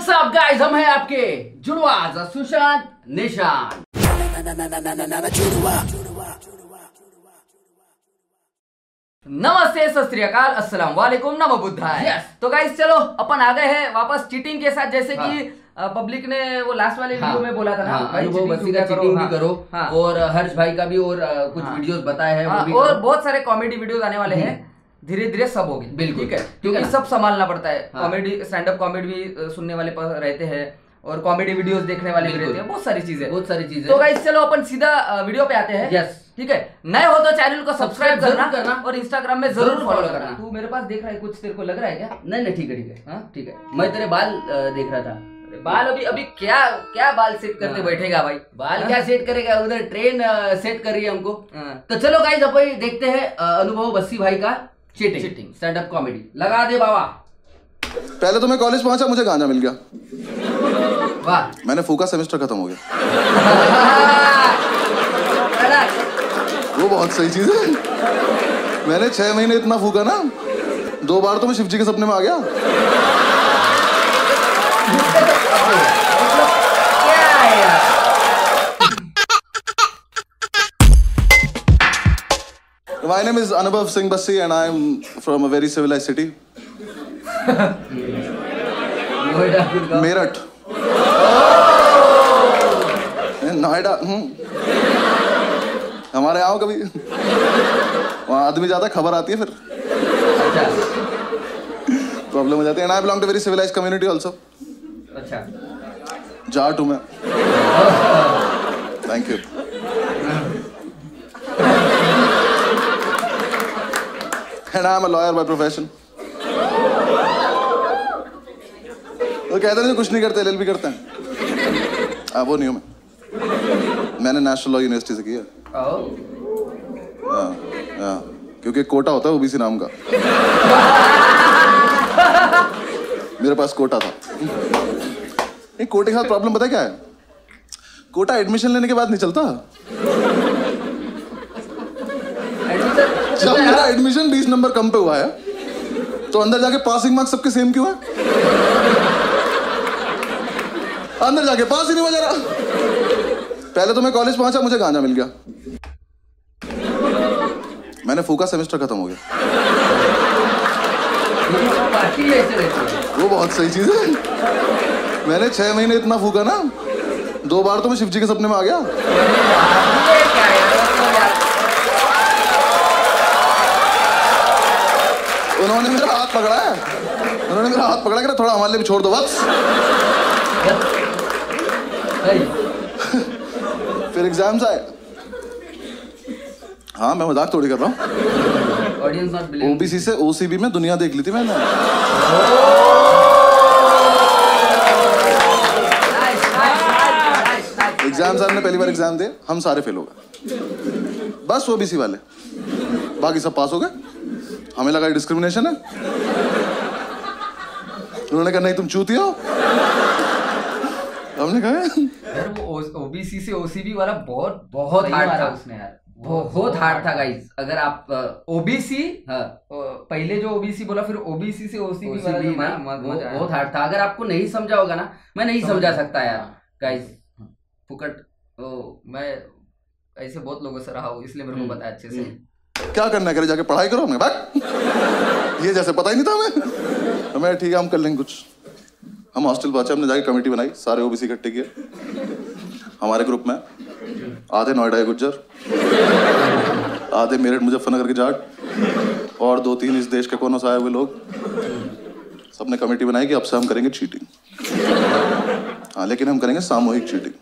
WhatsApp guys, हम हैं आपके जुड़वा सुशांत निशान। नमस्ते, सत श्री अकाल, अस्सलाम वालेकुम, नमो बुद्धाय। तो गाइस चलो अपन आ गए हैं वापस चीटिंग के साथ, जैसे कि पब्लिक ने वो लास्ट वाले वीडियो में बोला था ना, अनुभव बस्सी का चीटिंग भी करो और हर्ष भाई का भी और कुछ वीडियोस बताए हैं वो भी और बहुत सारे कॉमेडी वीडियोस आने वाले हैं। धीरे धीरे सब होगी, बिल्कुल ठीक है, क्योंकि सब संभालना पड़ता है। कॉमेडी, स्टैंड अप कॉमेडी भी सुनने वाले रहते हैं और कॉमेडी वीडियोस देखने वाले भी रहते हैं, बहुत सारी चीजें। तो गाइस चलो अपन सीधा वीडियो पे आते हैं। यस, ठीक है, नए हो तो चैनल को सब्सक्राइब करना और इंस्टाग्राम में जरूर फॉलो करना। तू मेरे पास देख रहा है, कुछ तेरे को लग रहा है क्या? नहीं ठीक है, ठीक है। मैं तेरे बाल देख रहा था। बाल अभी क्या बाल सेट करते बैठेगा भाई? बाल क्या सेट करेगा, उधर ट्रेन सेट कर रही है हमको। तो चलो गाइस अपन देखते हैं अनुभव बस्सी भाई का चीटिंग स्टैंड अप कॉमेडी। लगा दे बाबा। पहले तो मैं कॉलेज पहुंचा, मुझे गांजा मिल गया। वाह, मैंने फूका, सेमेस्टर खत्म हो गया। वो बहुत सही चीज है। मैंने 6 महीने इतना फूका ना, 2 बार तो मैं शिव जी के सपने में आ गया। My name is Anubhav Singh Bassi and I am from a very civilized city. Meerut. Noida. हमारे आओ कभी, वहाँ आदमी ज्यादा, खबर आती है फिर प्रॉब्लम हो जाती है। And I belong to very civilized community also. अच्छा, जाट हूँ मैं। Thank you. And I am a lawyer by profession. तो कहते हैं कुछ नहीं करते, LLB करते हैं। वो नहीं हूँ मैंने नेशनल लॉ यूनिवर्सिटी से किया। क्योंकि कोटा होता है ओबीसी नाम का, मेरे पास कोटा था। नहीं, कोटे के साथ प्रॉब्लम पता है क्या है? कोटा एडमिशन लेने के बाद नहीं चलता। जब मेरा एडमिशन 20 नंबर कम पे हुआ है, तो अंदर जाके पासिंग मार्क्स सबके सेम क्यों है? अंदर जाके पास ही नहीं हो जा रहा। पहले तो मैं कॉलेज पहुंचा, मुझे गांजा मिल गया। मैंने फूका, सेमेस्टर खत्म हो गया। वो बहुत सही चीज है। मैंने 6 महीने इतना फूका ना, 2 बार तो मैं शिव जी के सपने में आ गया। उन्होंने मेरा हाथ पकड़ा है, कि थोड़ा हमारे लिए भी छोड़ दो बस। फिर एग्जाम्स आए। हाँ, मैं मजाक थोड़ी कर रहा हूँ। ओबीसी से ओसीबी में दुनिया देख ली थी मैंने। एग्जाम्स हमने पहली बार एग्जाम दिए, हम सारे फेल हो गए, बस ओबीसी वाले, बाकी सब पास हो गए। हमें लगा डिस्क्रिमिनेशन है। उन्होंने कहा नहीं तुम चूतिया हो। हमने कहा वो ओबीसी से ओसीबी वाला बहुत हार्ड था उसने यार, बहुत हार्ड था गाइस। अगर आप ओबीसी, पहले जो ओबीसी बोला, फिर ओबीसी से ओसीबी वाला बहुत हार्ड था। अगर आपको नहीं समझा होगा ना, मैं नहीं समझा सकता यार गाइस। फुकट मैं ऐसे बहुत लोगों से रहा हूँ, इसलिए मेरे को पता है अच्छे से। क्या करना करे, जाके पढ़ाई करो। मैं भाग, ये जैसे पता ही नहीं था हमें। तो मैं ठीक है, हम कर लेंगे कुछ। हम हॉस्टल पहुंचे, हमने जाके कमेटी बनाई, सारे ओबीसी इकट्ठे किए। हमारे ग्रुप में आधे नोएडा के गुज्जर, आधे मेरठ मुजफ्फरनगर के जाट और 2-3 इस देश के कोनों से आए हुए लोग। सबने कमेटी बनाई कि अब से हम करेंगे चीटिंग। हाँ, लेकिन हम करेंगे सामूहिक चीटिंग।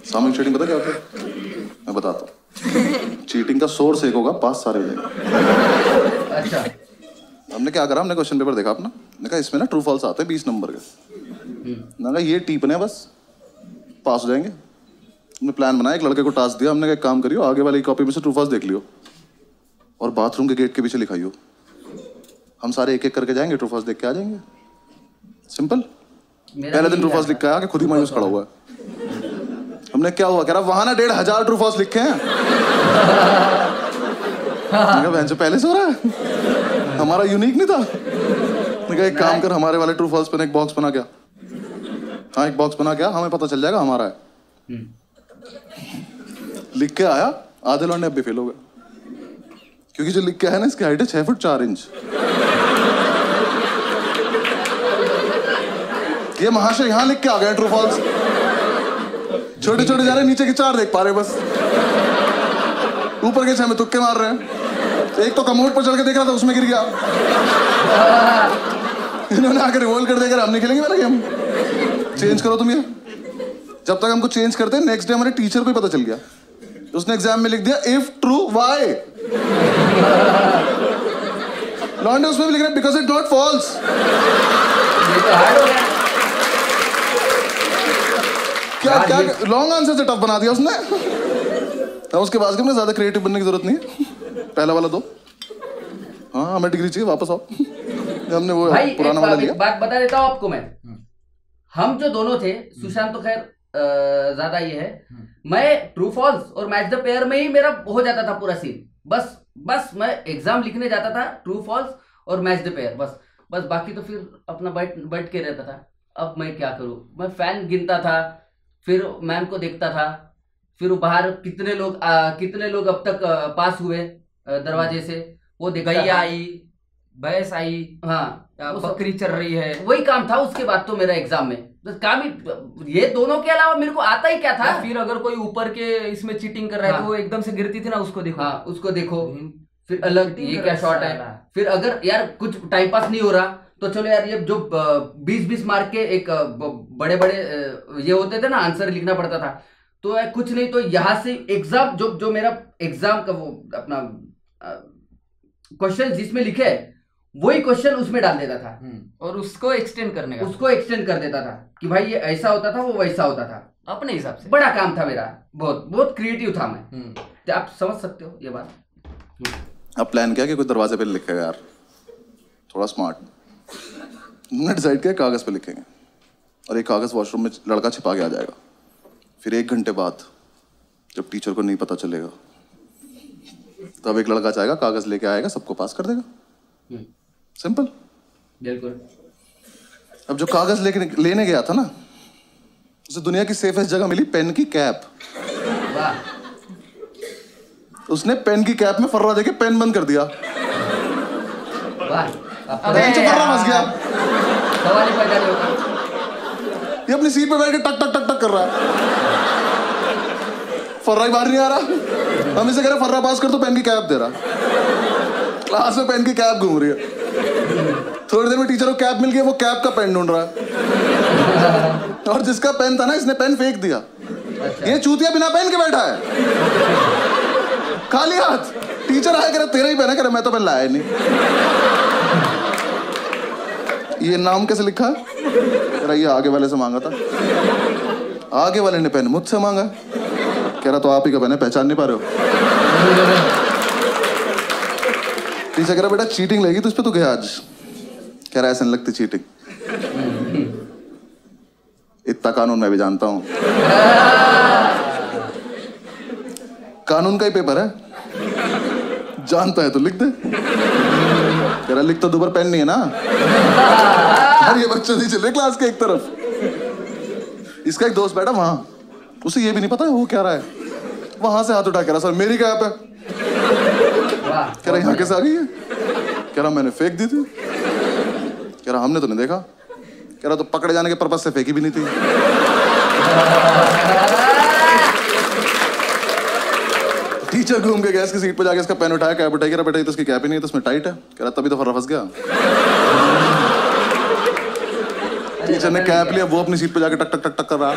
सामूहिक चीटिंग पता क्या होता है? मैं बताता हूँ। चीटिंग का सोर्स एक होगा, पास सारे हो जाएंगे। अच्छा, हमने क्या करा, हमने क्वेश्चन पेपर देखा अपना, मैंने कहा इसमें ना ट्रू फॉल्स आते हैं 20 नंबर के। मैंने कहा ये टीपने बस, पास हो जाएंगे। हमने प्लान बनाया, एक लड़के को टास्क दिया, हमने कहा एक काम करियो, आगे वाली कॉपी में से ट्रू फॉल्स देख लियो और बाथरूम के गेट के पीछे लिखाइयो। हम सारे एक एक करके जाएंगे, ट्रू फॉल्स देख के आ जाएंगे। सिंपल। पहले दिन ट्रू फॉल्स लिख के आया कि खुद ही मायूस खड़ा हुआ है। हमने क्या हुआ, कह रहा वहां ना 1500 ट्रू फॉल्स लिखे हैं। पहले से हो रहा है, हमारा यूनिक नहीं था। एक काम कर, हमारे वाले ट्रू फॉल्स पे एक बॉक्स बना क्या, हाँ एक बॉक्स बना के आ, हमें पता चल जाएगा हमारा है। लिख के आया, आधे लौंडे अब भी फेल हो गए, क्योंकि जो लिख के आया ना इसकी हाइट है 6 फुट 4 इंच। ये महाशय यहाँ लिख के आ गए ट्रू फॉल्स। छोटे छोटे जा रहे, नीचे के 4 देख पा रहे बस, ऊपर के 6 में तुक्के मार रहे हैं। एक तो कमोड पर चढ़ के देख रहा था, उसमें गिर गया। इन्होंने आकर रिवॉल्व कर देकर हम नहीं खेलेंगे मेरा गेम, चेंज करो तुम ये। जब तक हमको चेंज करते हैं, नेक्स्ट डे हमारे टीचर को ही पता चल गया, उसने एग्जाम में लिख दिया इफ ट्रू वाई। लॉन्डे उसमें भी लिख रहे बिकॉज इट नॉट फॉल्स। क्या क्या लॉन्ग आंसर से टफ बना दिया उसने। उसके बाद हमने ज्यादा क्रिएटिव बनने की जरूरत नहीं है, पहला वाला दो। हाँ हमें डिग्री चाहिए, वापस आओ। हमने वो पुराना वाला लिया। बात बता देता हूँ आपको मैं, हम जो दोनों थे, सुशांत तो खैर ज्यादा ये है, मैं ट्रू फॉल्स और मैच द पेयर में ही मेरा हो जाता था पूरा सीन। बस मैं एग्जाम लिखने जाता था, ट्रू फॉल्स और मैच द पेयर, बस बाकी तो फिर अपना बैठ के रहता था। अब मैं क्या करूं, मैं फैन गिनता था, फिर मैम को देखता था, फिर बाहर कितने लोग अब तक पास हुए दरवाजे से, वो देखता गैया था। आई, भैंस आई, हाँ बकरी चल रही है, वही काम था। उसके बाद तो मेरा एग्जाम में तो काम ही, ये दोनों के अलावा मेरे को आता ही क्या था। फिर अगर कोई ऊपर के इसमें चीटिंग कर रहा है तो वो एकदम से गिरती थी ना, उसको देखो। हाँ उसको देखो, फिर अलग ये क्या शॉट है। फिर अगर यार कुछ टाइम पास नहीं हो रहा तो चलो यार, ये जो 20-20 मार्क के एक बड़े ये होते थे ना, आंसर लिखना पड़ता था। तो यार कुछ नहीं तो यहाँ से एग्जाम जो मेरा एग्जाम का वो अपना क्वेश्चन जिसमें लिखे वही क्वेश्चन उसमें डाल देता था, और उसको एक्सटेंड कर देता था कि भाई ये ऐसा होता था, वो वैसा होता था, अपने हिसाब से। बड़ा काम था मेरा, बहुत क्रिएटिव था मैं। तो आप समझ सकते हो ये बात। अब प्लान किया कि कोई दरवाजे पे लिखेगा यार, थोड़ा स्मार्ट। हमने डिसाइड किया कागज पे लिखेंगे, और एक कागज वॉशरूम में लड़का छिपा के आ जाएगा। फिर 1 घंटे बाद जब टीचर को नहीं पता चलेगा, तब एक लड़का जाएगा, कागज लेके आएगा, सबको पास कर देगा। सिंपल। बिल्कुल। अब जो कागज लेने गया था ना, उसे दुनिया की सेफेस्ट जगह मिली, पेन की कैप। वाह। उसने पेन की कैप में फर्रा देके पेन बंद कर दिया। वाह। बेंच पे फर्रा फंस गया। सवाल ही पैदा नहीं होता। ये अपनी सीट पे बैठ के टक टक टक टक कर रहा है, फर्रा ही बाहर नहीं आ रहा। हम इसे कह रहे फर्रा पास कर तो पेन की कैप दे रहा। क्लास में पेन की कैप घूम रही है। थोड़ी देर में टीचर को कैप मिल गई, वो कैप का पेन ढूंढ रहा है। और जिसका पेन था ना, इसने पेन फेंक दिया। ये चूतिया बिना पेन के बैठा है, खाली हाथ। टीचर आया, कह रहा तेरा ही पेन है, कह रहा मैं तो पेन लाया नहीं। ये नाम कैसे लिखा है? कह रहा ये आगे वाले से मांगा था। आगे वाले ने पेन मुझसे मांगा। कह रहा तो आप ही का पेन है, पहचान नहीं पा रहे हो। टीचर कह रहा बेटा चीटिंग लगी तुझ पे, तो गया आज। कह रहा ऐसे नहीं लगती चीटिंग, इतना कानून मैं भी जानता हूं। कानून का ही पेपर है, जानता है तो लिख दे। कह रहा लिख तो दो, पर पेन नहीं है ना। अरे ये बच्चे नहीं चल रहे क्लास के एक तरफ। इसका एक दोस्त बैठा वहां, उसे ये भी नहीं पता है वो क्या रहा है। वहां से हाथ उठा, कह रहा सर मेरी कैप है। कह रहा यहाँ कैसे आ गई है? कह रहा मैंने फेंक दी थी। कह रहा हमने तो नहीं देखा। कह रहा तो पकड़े जाने के पर्पस से फेंकी भी नहीं थी। टीचर घूम के गया इसकी सीट पे जाके, इसका पेन उठाया, कैप उठाई। कह रहा बेटा ये तो इसकी कैप ही नहीं है, तो इसमें टाइट है। कह रहा तभी तो फर्रा फंस गया। टीचर ने कैप लिया, वो अपनी सीट पे जाके टक टक टक टक कर रहा।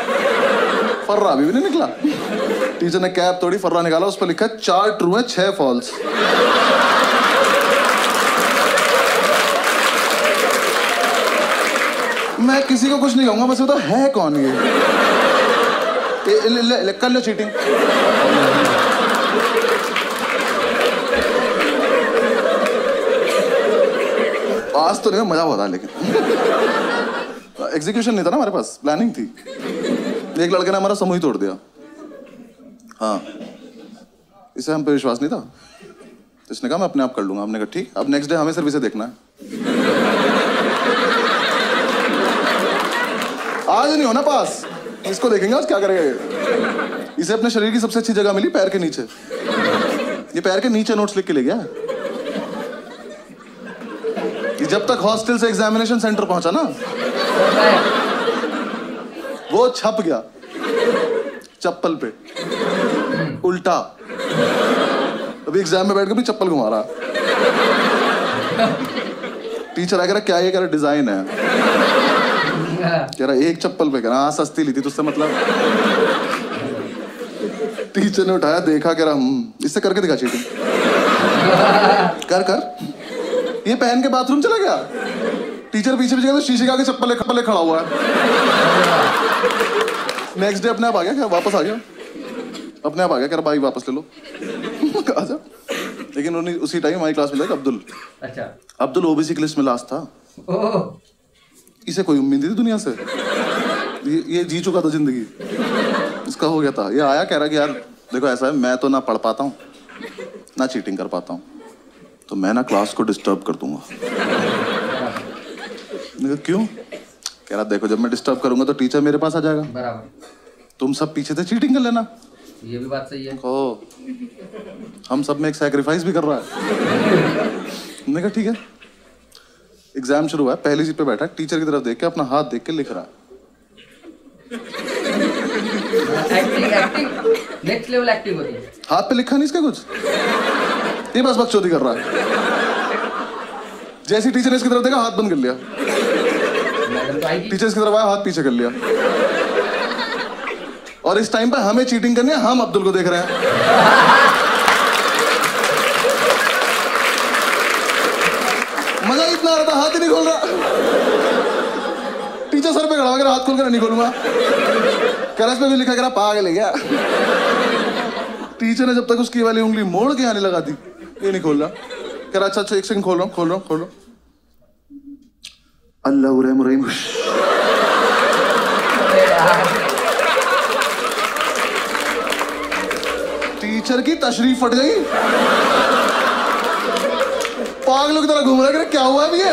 फर्रा अभी भी नहीं निकला। टीचर ने कैप तोड़ी, फर्रा निकाला, उस पर लिखा 4 ट्रू है 6 फॉल्स। मैं किसी को कुछ नहीं कहूंगा, बस बताओ है कौन ये? कर लो चीटिंग। आज तो नहीं, मजा हुआ था, लेकिन एग्जीक्यूशन नहीं था ना हमारे पास, प्लानिंग थी। एक लड़के ने हमारा समूह ही तोड़ दिया। हाँ, इसे हम पे विश्वास नहीं था, तो इसने कहा मैं अपने आप कर लूंगा। हमने कहा ठीक। अब नेक्स्ट डे हमें सिर्फ इसे देखना है। आज नहीं होना पास, इसको देखेंगे आज क्या करेगा ये। इसे अपने शरीर की सबसे अच्छी जगह मिली पैर के नीचे, ये पैर के नीचे नोट्स लिख के ले गया। ये जब तक हॉस्टल से एग्जामिनेशन सेंटर पहुंचा ना, वो छप गया चप्पल पे उल्टा। अभी एग्जाम में बैठ के भी चप्पल घुमा रहा। टीचर आ कह रहा क्या ये, कह रहा डिजाइन है, कह रहा एक चप्पल पे, कह रहा हाँ सस्ती ली थी तुझसे मतलब। टीचर ने उठाया देखा, कह रहा इससे करके दिखा चीटिंग, कर कर। ये पहन के बाथरूम चला गया। टीचर पीछे पीछे तो शीशे के आगे चप्पल खड़ा हुआ है। नेक्स्ट डे अपने आप आ गया, क्या वापस आ गया, अपने आप आ गया, कह रहा भाई वापस ले लो। आजा। लेकिन उसी टाइम हमारी क्लास में था अब्दुल। अच्छा, अब्दुल ओबीसी की लिस्ट में लास्ट था। इसे कोई उम्मीद नहीं थी दुनिया से, ये जी चुका था जिंदगी, इसका हो गया था। ये आया कह रहा कि यार देखो ऐसा है, मैं तो ना पढ़ पाता हूँ ना चीटिंग कर पाता हूँ, तो मैं ना क्लास को डिस्टर्ब कर दूंगा। क्यों? कह रहा देखो जब मैं डिस्टर्ब करूंगा तो टीचर मेरे पास आ जाएगा, बराबर, तुम सब पीछे से चीटिंग कर लेना। ये भी बात सही है। ओ, हम सब में एक सैक्रिफाइस भी कर रहा है। मैंने कहा ठीक है। एग्जाम शुरू हुआ है, पहली सीट पे बैठा, टीचर की तरफ देख के अपना हाथ देख के लिख रहा है। एक्टिंग नेक्स्ट लेवल एक्टिंग होती है। हाथ पे लिखा नहीं इसका कुछ, ये बस बकचोदी कर रहा है। जैसे टीचर ने इसकी तरफ देखा, हाथ बंद कर लिया। टीचर इसकी तरफ आया, हाथ पीछे कर लिया। और इस टाइम पे हमें चीटिंग करनी है, हम अब्दुल को देख रहे हैं। मजा इतना आ रहा था, हाथ ही नहीं खोल रहा। टीचर सर पे खड़ा हो, हाथ खोल कर नहीं खोलूंगा, कह रहा इस पे भी लिखा, कह रहा पागल है क्या। टीचर ने जब तक उसकी वाली उंगली मोड़ के आने लगा दी, ये नहीं खोल रहा। कह रहा अच्छा एक सेकंड खोल रहा हूँ। अल्लाह रहीम। टीचर की तशरीफ फट गई, पागलों की तरह घूम रहा है, क्या हुआ अभी ये।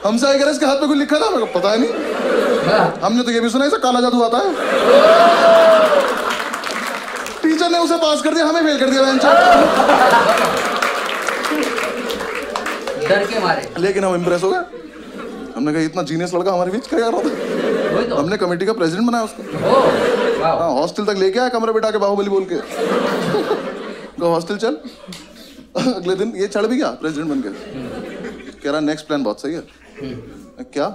हमसे आए, इसके हाथ पे कुछ लिखा था, मेरे को पता है नहीं, हमने तो ये भी सुना इसे काला जादू आता है। टीचर ने उसे पास कर दिया, हमें फेल कर दिया। डर के मारे। लेकिन हम इम्प्रेस हो गए। हमने कहा इतना जीनियस लड़का हमारे बीच क्या रहा था। तो हमने कमेटी का प्रेसिडेंट बनाया उसको। हाँ, हॉस्टल तक लेके आया, कमरे बिठा के बाहुबली बोल के। तो हॉस्टल चल। अगले दिन ये चढ़ भी गया प्रेसिडेंट बन के। कह रहा नेक्स्ट प्लान बहुत सही है। क्या?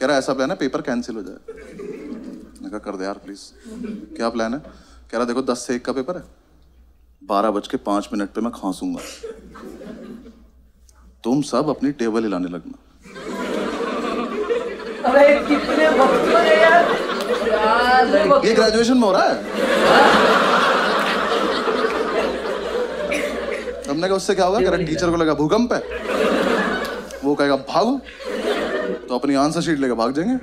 कह रहा ऐसा प्लान है पेपर कैंसिल हो जाए। मैंने कहा कर दे यार प्लीज। क्या प्लान है? कह रहा देखो 10 से 1 का पेपर है, 12:05 पे मैं खांसूंगा, तुम सब अपनी टेबल हिलाने लगना। अरे कितने बच्चों हैं यार। ये ग्रेजुएशन में हो रहा है। हमने कहा उससे क्या होगा? कह रहा टीचर को लगा भूकंप है, वो कहेगा भागो, तो अपनी आंसर शीट लेकर भाग जाएंगे,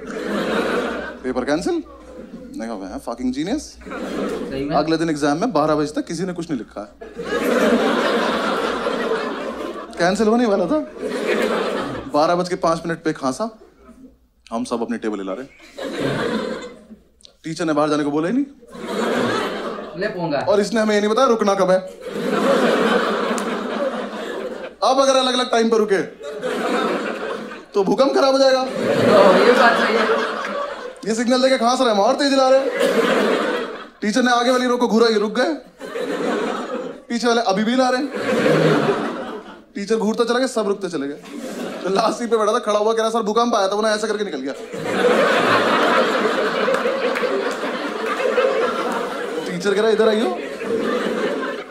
पेपर कैंसिल। मैंने कहा मैं फकिंग जीनियस। अगले दिन एग्जाम में 12 बजे तक किसी ने कुछ नहीं लिखा है, कैंसिल होने वाला था। 12:05 पे खांसा, हम सब अपनी टेबल हिला रहे। टीचर ने बाहर जाने को बोला ही नहीं, ले पोंगा। और इसने हमें ये नहीं बताया रुकना कब है। अब अगर अलग अलग टाइम पर रुके तो भूकंप खराब हो जाएगा। ये बात सही है। ये सिग्नल देके खांस रहे, हम और तेज हिला रहे। टीचर ने आगे वाली रो को घूरा, ये रुक गए, पीछे वाले अभी भी हिला रहे। टीचर घूरता चला गया, सब रुकते चले गए। तो लास्ट सीट पे बैठा था, खड़ा हुआ, कह रहा सर भूकंप आया था, वो ना ऐसा करके निकल गया। टीचर कह रहा इधर आइयो,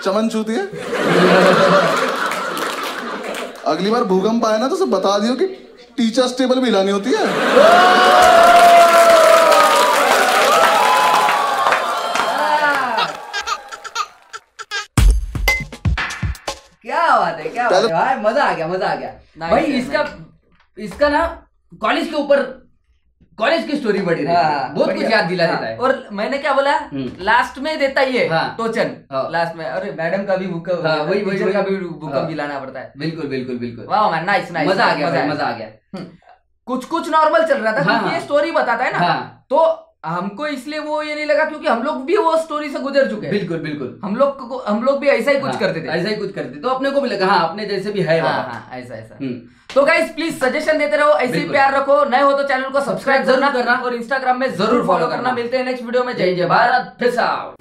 चमन छूती है। अगली बार भूकंप आए ना तो सब बता दियो कि टीचर्स टेबल भी हिलानी होती है। क्या बात है, क्या बात है भाई, मजा आ गया भाई। इसका ना कॉलेज के ऊपर, कॉलेज की स्टोरी बड़ी रही, बहुत कुछ याद दिला देता है। और मैंने क्या बोला, लास्ट में देता ही है टोचन, लास्ट में। अरे मैडम का भी भूकंप, वही का भी भूकंप दिलाना पड़ता है। बिल्कुल बिल्कुल बिल्कुल। वाह मैन, नाइस, मजा आ गया। कुछ कुछ नॉर्मल चल रहा था, हाँ, क्योंकि ये स्टोरी बताता है ना। हाँ। तो हमको इसलिए वो ये नहीं लगा, क्योंकि हम लोग भी वो स्टोरी से गुजर चुके हैं। बिल्कुल बिल्कुल। हम लोग भी ऐसा ही कुछ करते थे, ऐसा ही कुछ करते, तो अपने को भी लगा हाँ अपने जैसे भी है। हाँ, ऐसा। तो गाइस प्लीज सजेशन देते रहो, ऐसे ही प्यार रखो। नए हो तो चैनल को सब्सक्राइब जरूर करना और इंस्टाग्राम में जरूर फॉलो करना। मिलते हैं नेक्स्ट वीडियो में। जय जय भारत, पीस आउट।